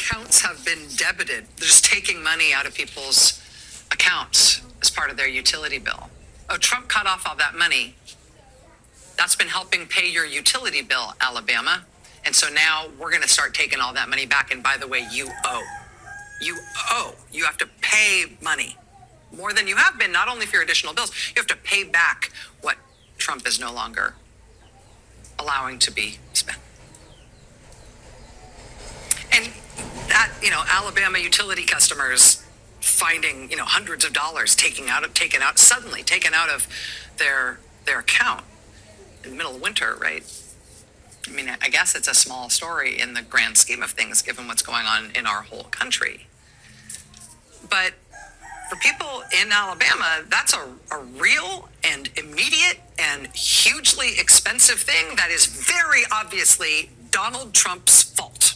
accounts have been debited. They're just taking money out of people's accounts as part of their utility bill. Oh, Trump cut off all that money. That's been helping pay your utility bill, Alabama. And so now we're going to start taking all that money back. And by the way, you owe. You owe. You have to pay money. More than you have been, not only for your additional bills, you have to pay back what Trump is no longer allowing to be spent. And that, Alabama utility customers finding, hundreds of dollars taken out of their account in the middle of winter, right? I mean, I guess it's a small story in the grand scheme of things, given what's going on in our whole country. But for people in Alabama, that's a real and immediate and hugely expensive thing that is very obviously Donald Trump's fault.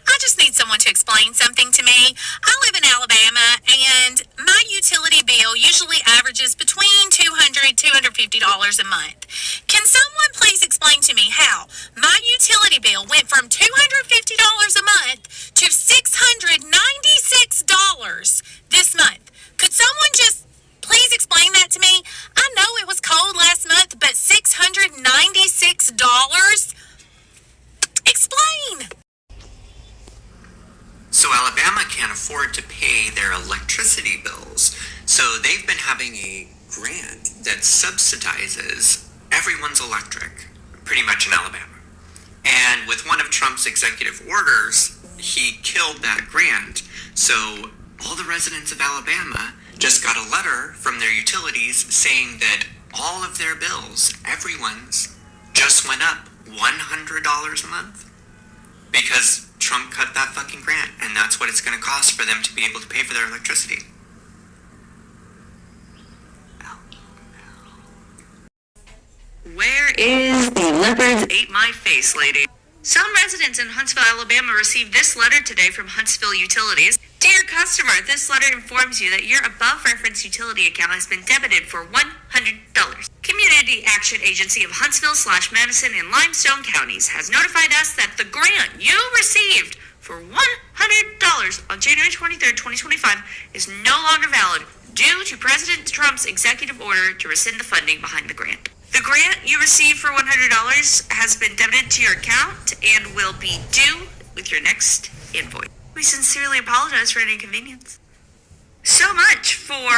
I just need someone to explain something to me. I live in Alabama, and my utility bill usually averages between $200 and $250 a month. Can someone please explain to me how my utility bill went from $250 a month to $696 this month? Could someone just please explain that to me? I know it was cold last month, but $696? Explain! So Alabama can't afford to pay their electricity bills. So they've been having a grant that subsidizes everyone's electric, pretty much in Alabama. And with one of Trump's executive orders, he killed that grant. So all the residents of Alabama just got a letter from their utilities saying that all of their bills, everyone's, just went up $100 a month. Because Trump cut that fucking grant, and that's what it's going to cost for them to be able to pay for their electricity. Where is the leopards ate my face, lady? Some residents in Huntsville, Alabama received this letter today from Huntsville Utilities. Dear customer, this letter informs you that your above-referenced utility account has been debited for $100. Community Action Agency of Huntsville/Madison and Limestone counties has notified us that the grant you received for $100 on January 23rd, 2025 is no longer valid due to President Trump's executive order to rescind the funding behind the grant. The grant you received for $100 has been debited to your account and will be due with your next invoice. We sincerely apologize for any inconvenience. So much for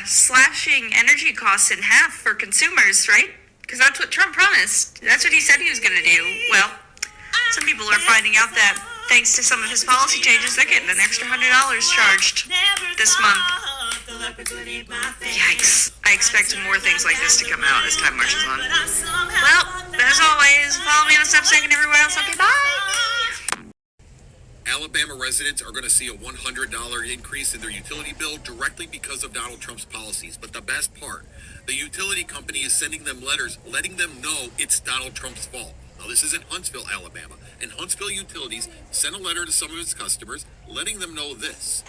slashing energy costs in half for consumers, right? Because that's what Trump promised. That's what he said he was going to do. Well, some people are finding out that thanks to some of his policy changes, they're getting an extra $100 charged this month. Yikes. I expect more things like this to come out as time marches on. Well, as always, follow me on Substack and everywhere else. Okay, bye! Alabama residents are going to see a $100 increase in their utility bill directly because of Donald Trump's policies. But the best part, the utility company is sending them letters letting them know it's Donald Trump's fault. Now, this is in Huntsville, Alabama, and Huntsville Utilities sent a letter to some of its customers letting them know this.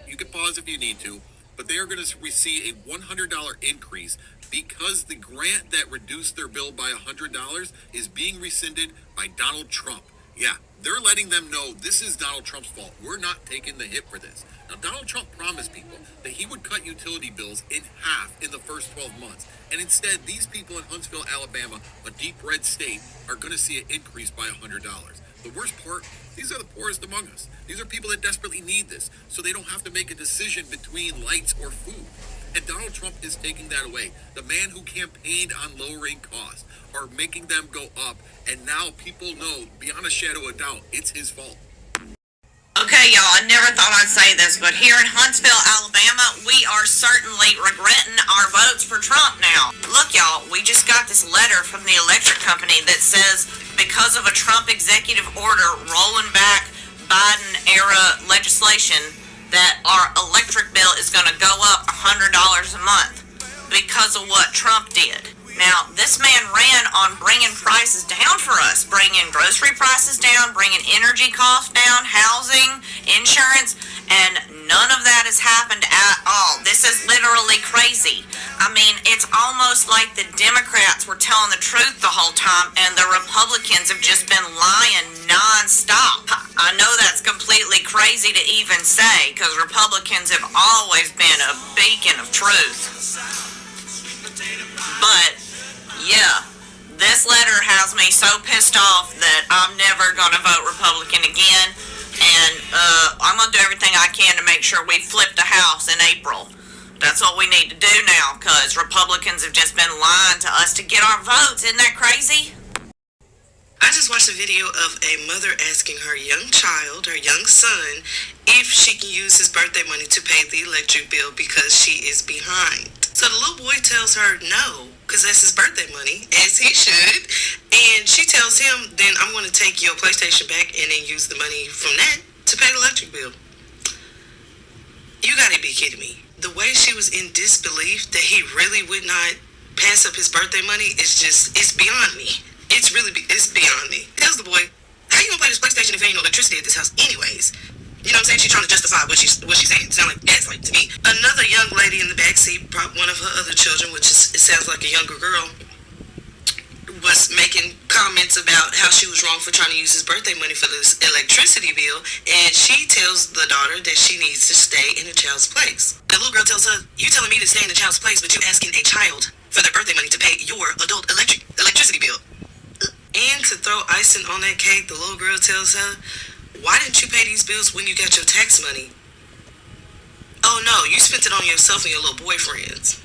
You can pause if you need to, but they are going to receive a $100 increase because the grant that reduced their bill by $100 is being rescinded by Donald Trump. Yeah, they're letting them know this is Donald Trump's fault. We're not taking the hit for this. Now, Donald Trump promised people that he would cut utility bills in half in the first 12 months. And instead, these people in Huntsville, Alabama, a deep red state, are going to see an increase by $100. The worst part, these are the poorest among us. These are people that desperately need this, so they don't have to make a decision between lights or food. And Donald Trump is taking that away. The man who campaigned on lowering costs are making them go up, and now people know, beyond a shadow of doubt, it's his fault. Okay, y'all, I never thought I'd say this, but here in Huntsville, Alabama, we are certainly regretting our votes for Trump now. Look, y'all, we just got this letter from the electric company that says because of a Trump executive order rolling back Biden-era legislation that our electric bill is going to go up $100 a month because of what Trump did. Now, this man ran on bringing prices down for us, bringing grocery prices down, bringing energy costs down, housing, insurance, and none of that has happened at all. This is literally crazy. I mean, it's almost like the Democrats were telling the truth the whole time, and the Republicans have just been lying nonstop. crazy to even say, because Republicans have always been a beacon of truth. But, yeah, this letter has me so pissed off that I'm never going to vote Republican again. And I'm going to do everything I can to make sure we flip the House in April. That's what we need to do now, because Republicans have just been lying to us to get our votes. Isn't that crazy? I just watched a video of a mother asking her young child, her young son, if she can use his birthday money to pay the electric bill because she is behind. So the little boy tells her no, because that's his birthday money, as he should. And she tells him, then I'm going to take your PlayStation back and then use the money from that to pay the electric bill. You gotta be kidding me. The way she was in disbelief that he really would not pass up his birthday money is just, it's beyond me. It's beyond me. Tells the boy, how you gonna play this PlayStation if there ain't no electricity at this house anyways? You know what I'm saying? She's trying to justify what she's saying. Sound like gaslight to me. Another young lady in the backseat, one of her other children, which is, it sounds like a younger girl, was making comments about how she was wrong for trying to use his birthday money for this electricity bill, and she tells the daughter that she needs to stay in the child's place. The little girl tells her, you telling me to stay in the child's place, but you asking a child for their birthday money to pay your adult electricity bill. And to throw icing on that cake, the little girl tells her, why didn't you pay these bills when you got your tax money? Oh no, you spent it on yourself and your little boyfriends.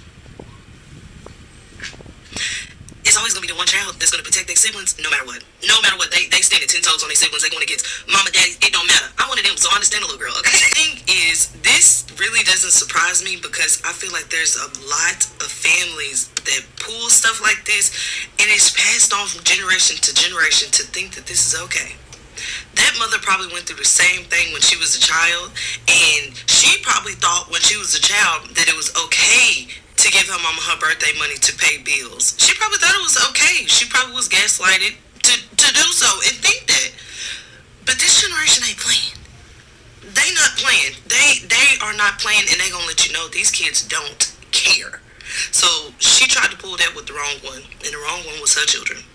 It's always going to be the one child that's going to protect their siblings no matter what. No matter what. They stand 10 toes on their siblings. They're going against mama, daddy. It don't matter. I'm one of them, so I understand the little girl. Okay? The thing is, this really doesn't surprise me because I feel like there's a lot of families that pull stuff like this, and it's passed on from generation to generation to think that this is okay. That mother probably went through the same thing when she was a child, and she probably thought when she was a child that it was okay to give her mama her birthday money to pay bills. She probably thought it was okay. She probably was gaslighted to do so and think that. But this generation ain't playing. They not playing. They are not playing, and they gonna let you know these kids don't care. So she tried to pull that with the wrong one, and the wrong one was her children.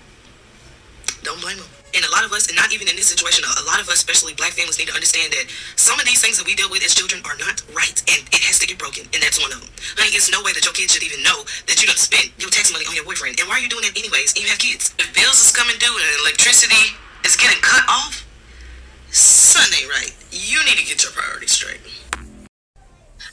Don't blame them. And a lot of us, and not even in this situation, a lot of us, especially black families, need to understand that some of these things that we deal with as children are not right, and it has to get broken, and that's one of them. Honey, it's no way that your kids should even know that you done spent your tax money on your boyfriend. And why are you doing that anyways? And you have kids. If bills is coming due and electricity is getting cut off, something ain't right. You need to get your priorities straight.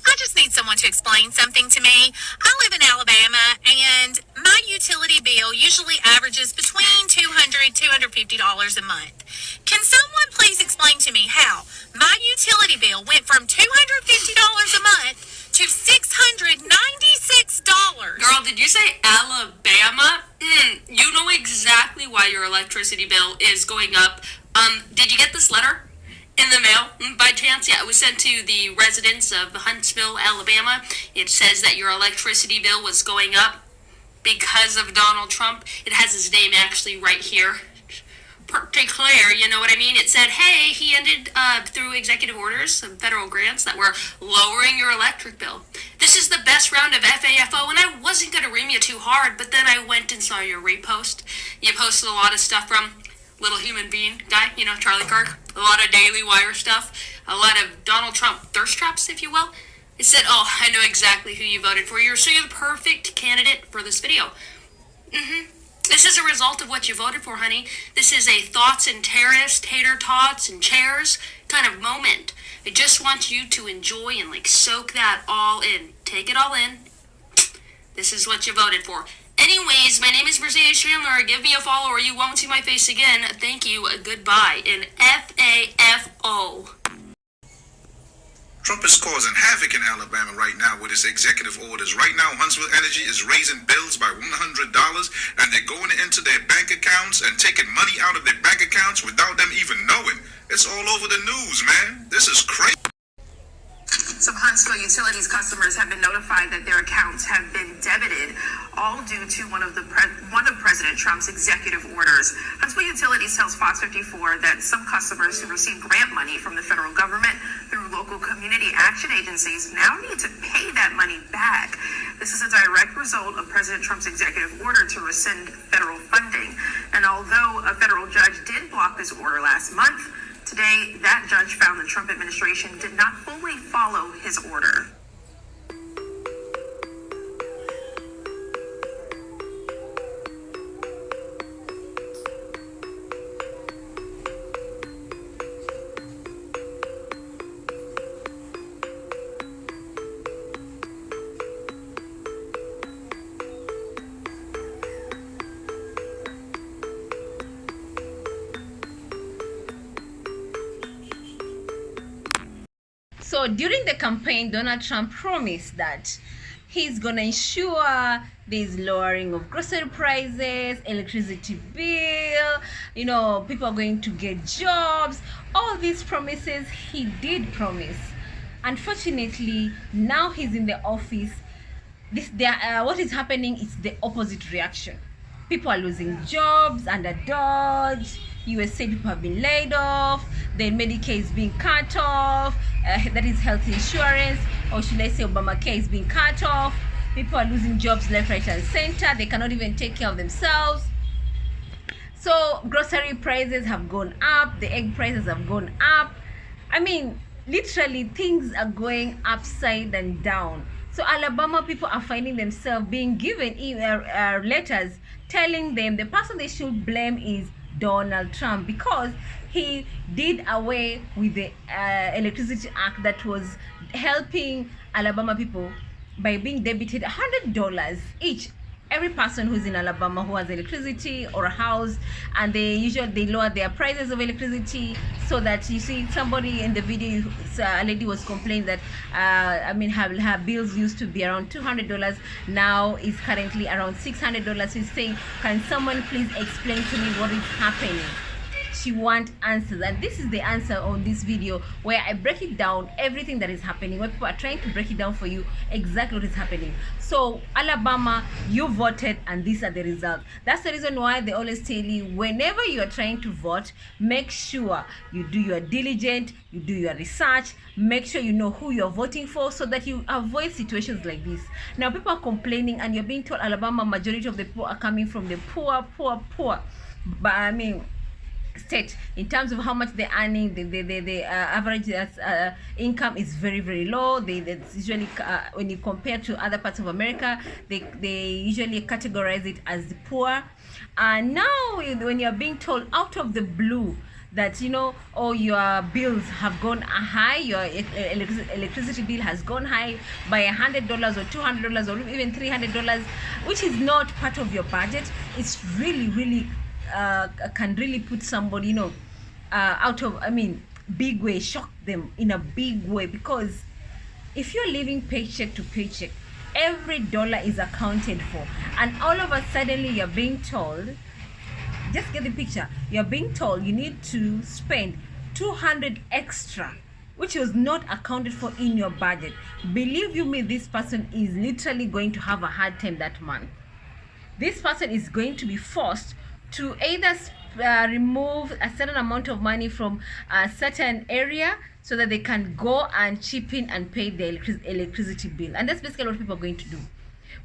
I just need someone to explain something to me. I live in Alabama, and my utility bill usually averages between $200 $250 a month. Can someone please explain to me how my utility bill went from $250 a month to $696? Girl, did you say Alabama? You know exactly why your electricity bill is going up. Did you get this letter in the mail by chance? Yeah, it was sent to the residents of Huntsville, Alabama. It says that your electricity bill was going up because of Donald Trump. It has his name actually right here. Pretty clear, you know what I mean? It said, hey, he ended through executive orders, some federal grants that were lowering your electric bill. This is the best round of FAFO, and I wasn't going to ream you too hard, but then I went and saw your repost. You posted a lot of stuff from Little Human Being guy, you know, Charlie Kirk. A lot of Daily Wire stuff. A lot of Donald Trump thirst traps, if you will. It said, oh, I know exactly who you voted for. You're the perfect candidate for this video. This is a result of what you voted for, honey. This is a thoughts and terrorist, tater tots and chairs kind of moment. I just want you to enjoy and soak that all in. Take it all in. This is what you voted for. Anyways, my name is Mercedes Chandler. Give me a follow or you won't see my face again. Thank you. Goodbye. In FAFO. Trump is causing havoc in Alabama right now with his executive orders. Right now, Huntsville Energy is raising bills by $100, and they're going into their bank accounts and taking money out of their bank accounts without them even knowing. It's all over the news, man. This is crazy. Some Huntsville Utilities customers have been notified that their accounts have been debited, all due to one of President Trump's executive orders. Huntsville Utilities tells Fox 54 that some customers who receive grant money from the federal government through local community action agencies now need to pay that money back. This is a direct result of President Trump's executive order to rescind federal funding. And although a federal judge did block this order last month, today that judge found the Trump administration did not fully follow his order. So during the campaign, Donald Trump promised that he's gonna ensure there's lowering of grocery prices, electricity bill, people are going to get jobs. All these promises he did promise. Unfortunately, now he's in the office. What is happening is the opposite reaction. People are losing jobs under Dodge. USA people have been laid off. Then Medicare is being cut off. That is health insurance, or should I say Obamacare is being cut off. People are losing jobs left, right, and center. They cannot even take care of themselves. So grocery prices have gone up. The egg prices have gone up. I mean, literally things are going upside and down. So Alabama people are finding themselves being given letters telling them the person they should blame is Donald Trump, because he did away with the Electricity Act that was helping Alabama people by being debited $100 each. Every person who's in Alabama who has electricity or a house, and they lower their prices of electricity, so that you see somebody in the video, a lady was complaining that her bills used to be around $200, now is currently around $600. She's saying, can someone please explain to me what is happening? She wants answers, and this is the answer on this video, where I break it down, everything that is happening, where people are trying to break it down for you exactly what is happening. So Alabama, you voted and these are the results. That's the reason why they always tell you, whenever you are trying to vote, make sure you do your diligence, you do your research, make sure you know who you're voting for, so that you avoid situations like this. Now people are complaining, and you're being told Alabama majority of the people are coming from the poor, but state in terms of how much they're earning. The average income is very, very low. That's usually when you compare to other parts of America, they usually categorize it as the poor. And now when you're being told out of the blue that your bills have gone high, your electricity bill has gone high by $100 or $200 or even $300, which is not part of your budget, it's really can really put somebody out of big way, shock them in a big way. Because if you're living paycheck to paycheck, every dollar is accounted for, and all of a sudden you're being told, just get the picture, you're being told you need to spend $200 extra, which was not accounted for in your budget. Believe you me, this person is literally going to have a hard time that month. This person is going to be forced to either remove a certain amount of money from a certain area, so that they can go and chip in and pay the electricity bill. And that's basically what people are going to do.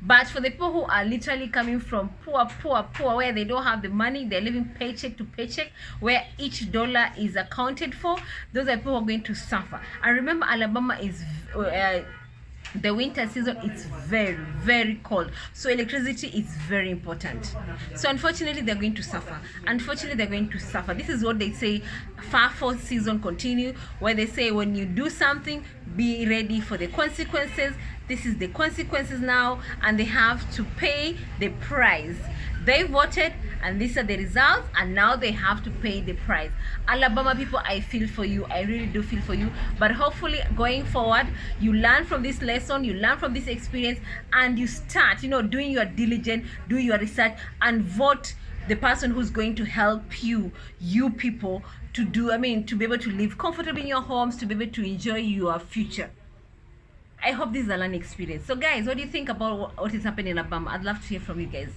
But for the people who are literally coming from poor, where they don't have the money, they're living paycheck to paycheck, where each dollar is accounted for, those are people who are going to suffer. And remember, Alabama is the winter season, it's very, very cold, so electricity is very important. So unfortunately they're going to suffer. This is what they say, FAFO season continue, where they say when you do something, be ready for the consequences. This is the consequences now, and they have to pay the price. They voted, and these are the results, and now they have to pay the price. Alabama people, I feel for you. I really do feel for you. But hopefully going forward, you learn from this lesson, you learn from this experience, and you start doing your diligence, do your research, and vote the person who's going to help you people to be able to live comfortably in your homes, to be able to enjoy your future. I hope this is a learning experience. So guys, what do you think about what is happening in Alabama? I'd love to hear from you guys.